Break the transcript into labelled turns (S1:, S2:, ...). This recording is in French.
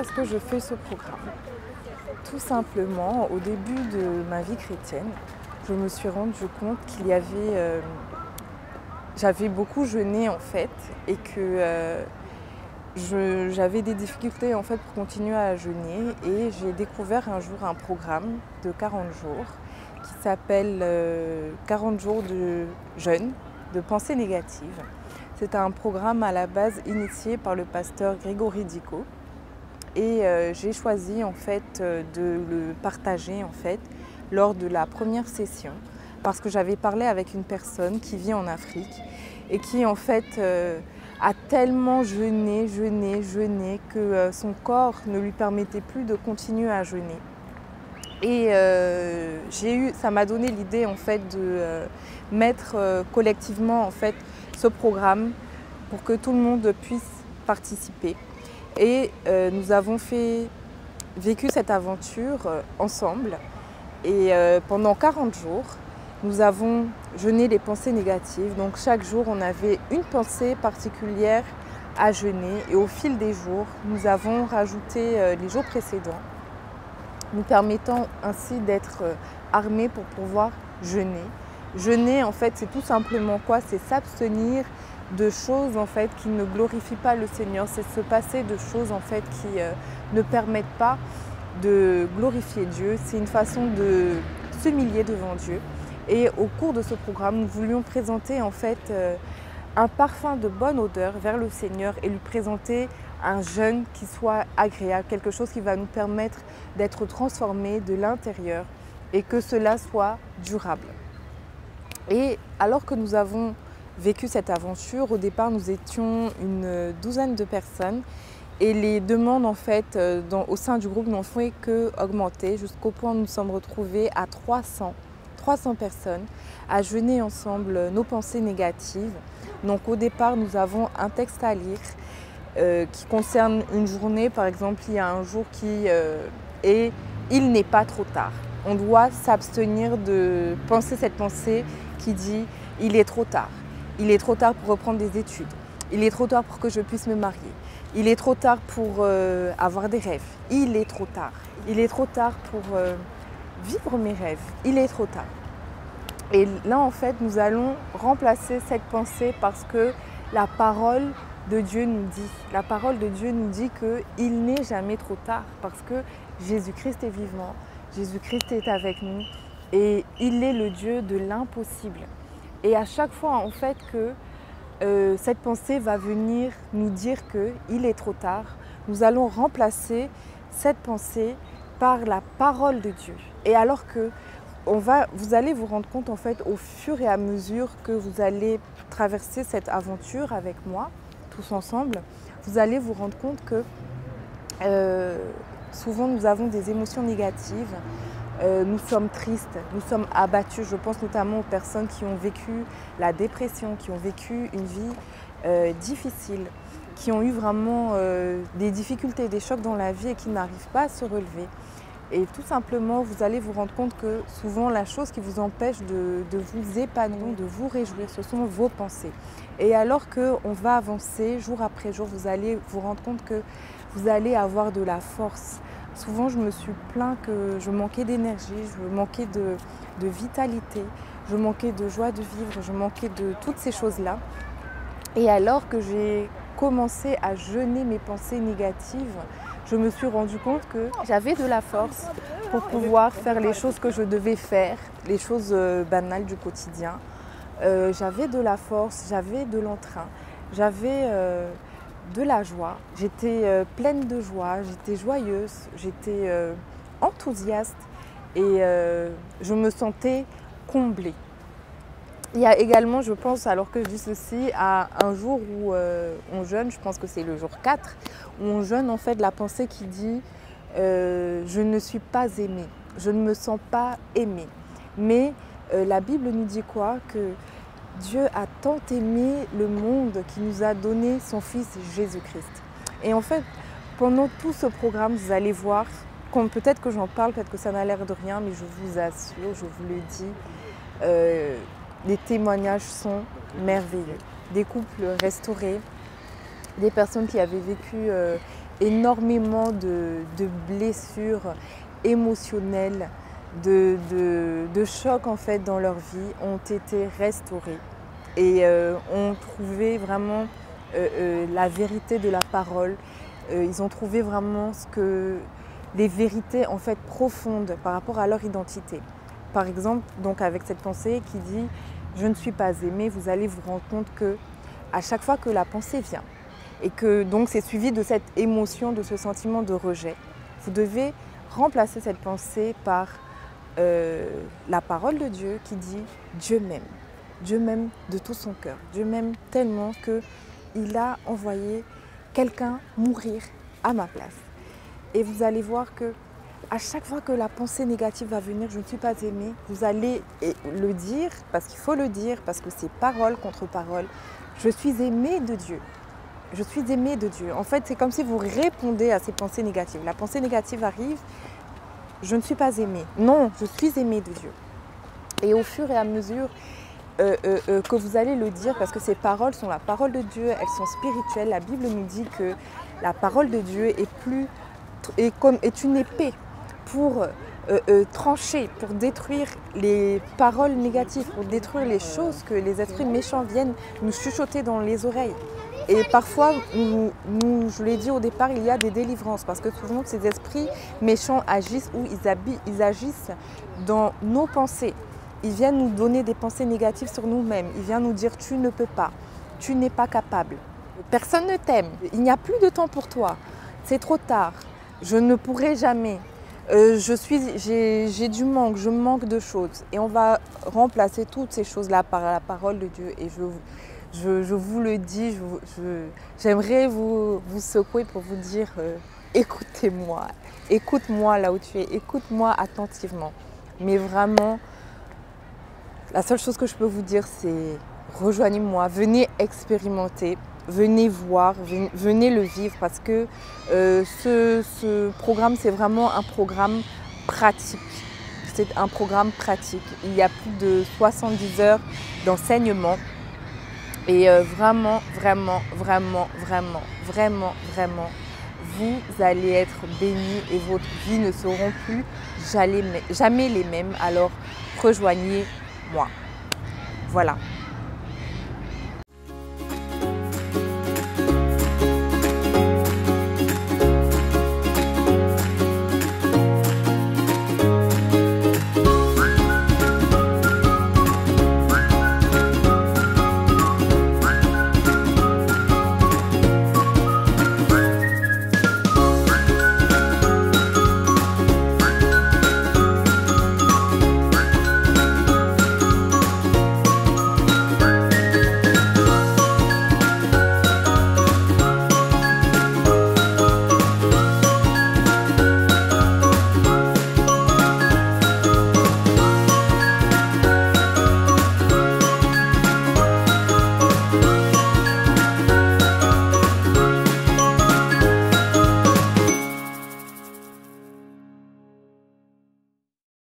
S1: est-ce que je fais ce programme? Tout simplement, au début de ma vie chrétienne, je me suis rendu compte qu'il y avait... j'avais beaucoup jeûné en fait et que j'avais des difficultés en fait pour continuer à jeûner et j'ai découvert un jour un programme de 40 jours qui s'appelle 40 jours de jeûne, de pensée négative. C'est un programme à la base initié par le pasteur Grégory Dicot et j'ai choisi en fait de le partager en fait lors de la première session parce que j'avais parlé avec une personne qui vit en Afrique et qui en fait a tellement jeûné que son corps ne lui permettait plus de continuer à jeûner. Et ça m'a donné l'idée en fait de mettre collectivement en fait ce programme pour que tout le monde puisse participer. Et nous avons vécu cette aventure ensemble et pendant 40 jours, nous avons jeûné les pensées négatives. Donc chaque jour, on avait une pensée particulière à jeûner et au fil des jours, nous avons rajouté les jours précédents, nous permettant ainsi d'être armés pour pouvoir jeûner. Jeûner, en fait, c'est tout simplement quoi? C'est s'abstenir de choses en fait qui ne glorifient pas le Seigneur. C'est se passer de choses en fait qui ne permettent pas de glorifier Dieu. C'est une façon de s'humilier devant Dieu. Et au cours de ce programme, nous voulions présenter en fait un parfum de bonne odeur vers le Seigneur et lui présenter un jeûne qui soit agréable, quelque chose qui va nous permettre d'être transformés de l'intérieur et que cela soit durable. Et alors que nous avons vécu cette aventure, au départ nous étions une douzaine de personnes et les demandes en fait au sein du groupe n'ont fait qu'augmenter jusqu'au point où nous nous sommes retrouvés à 300 personnes à jeûner ensemble nos pensées négatives. Donc au départ, nous avons un texte à lire qui concerne une journée. Par exemple, il y a un jour qui est « Il n'est pas trop tard ». On doit s'abstenir de penser cette pensée qui dit « Il est trop tard ». Il est trop tard pour reprendre des études. Il est trop tard pour que je puisse me marier. Il est trop tard pour avoir des rêves. Il est trop tard. Il est trop tard pour... vivre mes rêves, il est trop tard. Et là, en fait, nous allons remplacer cette pensée parce que la parole de Dieu nous dit qu'il n'est jamais trop tard parce que Jésus-Christ est vivant, Jésus-Christ est avec nous et il est le Dieu de l'impossible. Et à chaque fois, en fait, que cette pensée va venir nous dire qu'il est trop tard, nous allons remplacer cette pensée par la parole de Dieu. Et alors que vous allez vous rendre compte en fait au fur et à mesure que vous allez traverser cette aventure avec moi, tous ensemble, vous allez vous rendre compte que souvent nous avons des émotions négatives, nous sommes tristes, nous sommes abattus. Je pense notamment aux personnes qui ont vécu la dépression, qui ont vécu une vie difficile, qui ont eu vraiment des difficultés, des chocs dans la vie et qui n'arrivent pas à se relever. Et tout simplement, vous allez vous rendre compte que souvent la chose qui vous empêche de vous épanouir, de vous réjouir, ce sont vos pensées. Et alors qu'on va avancer jour après jour, vous allez vous rendre compte que vous allez avoir de la force. Souvent, je me suis plaint que je manquais d'énergie, je manquais de vitalité, je manquais de joie de vivre, je manquais de toutes ces choses-là. Et alors que j'ai commencé à jeûner mes pensées négatives, je me suis rendu compte que j'avais de la force pour pouvoir faire les choses que je devais faire, les choses banales du quotidien. J'avais de la force, j'avais de l'entrain, j'avais de la joie. J'étais pleine de joie, j'étais joyeuse, j'étais enthousiaste et je me sentais comblée. Il y a également, je pense, alors que je dis ceci, à un jour où on jeûne, je pense que c'est le jour 4, où on jeûne en fait la pensée qui dit je ne suis pas aimée, je ne me sens pas aimée. Mais la Bible nous dit quoi? Que Dieu a tant aimé le monde qu'il nous a donné son Fils Jésus-Christ. Et en fait, pendant tout ce programme, vous allez voir, peut-être que j'en parle, peut-être que ça n'a l'air de rien, mais je vous assure, je vous le dis, les témoignages sont merveilleux. Des couples restaurés, des personnes qui avaient vécu énormément de blessures émotionnelles, de chocs en fait dans leur vie ont été restaurés et ont trouvé vraiment la vérité de la parole. Ils ont trouvé vraiment les vérités en fait profondes par rapport à leur identité. Par exemple, donc avec cette pensée qui dit « je ne suis pas aimé », vous allez vous rendre compte que à chaque fois que la pensée vient et que donc c'est suivi de cette émotion, de ce sentiment de rejet, vous devez remplacer cette pensée par la parole de Dieu qui dit « Dieu m'aime ». Dieu m'aime de tout son cœur. Dieu m'aime tellement qu'il a envoyé quelqu'un mourir à ma place. Et vous allez voir que à chaque fois que la pensée négative va venir, je ne suis pas aimée, vous allez le dire, parce qu'il faut le dire, parce que c'est parole contre parole. Je suis aimée de Dieu. Je suis aimée de Dieu. En fait, c'est comme si vous répondez à ces pensées négatives. La pensée négative arrive, je ne suis pas aimée. Non, je suis aimée de Dieu. Et au fur et à mesure que vous allez le dire, parce que ces paroles sont la parole de Dieu, elles sont spirituelles. La Bible nous dit que la parole de Dieu est une épée pour trancher, pour détruire les paroles négatives, pour détruire les choses que les esprits méchants viennent nous chuchoter dans les oreilles. Et parfois, je l'ai dit au départ, il y a des délivrances parce que souvent ces esprits méchants agissent ou ils agissent dans nos pensées. Ils viennent nous donner des pensées négatives sur nous-mêmes. Ils viennent nous dire « tu ne peux pas, tu n'es pas capable, personne ne t'aime, il n'y a plus de temps pour toi, c'est trop tard, je ne pourrai jamais, j'ai du manque, je manque de choses. » Et on va remplacer toutes ces choses-là par la parole de Dieu. Et je vous le dis, j'aimerais vous secouer pour vous dire écoutez-moi, écoute-moi là où tu es, écoute-moi attentivement. Mais vraiment, la seule chose que je peux vous dire, c'est rejoignez-moi, venez expérimenter, venez voir, venez le vivre parce que ce programme, c'est vraiment un programme pratique. C'est un programme pratique. Il y a plus de 70 heures d'enseignement. Et vraiment, vous allez être bénis et votre vie ne seront plus jamais les mêmes. Alors, rejoignez-moi. Voilà.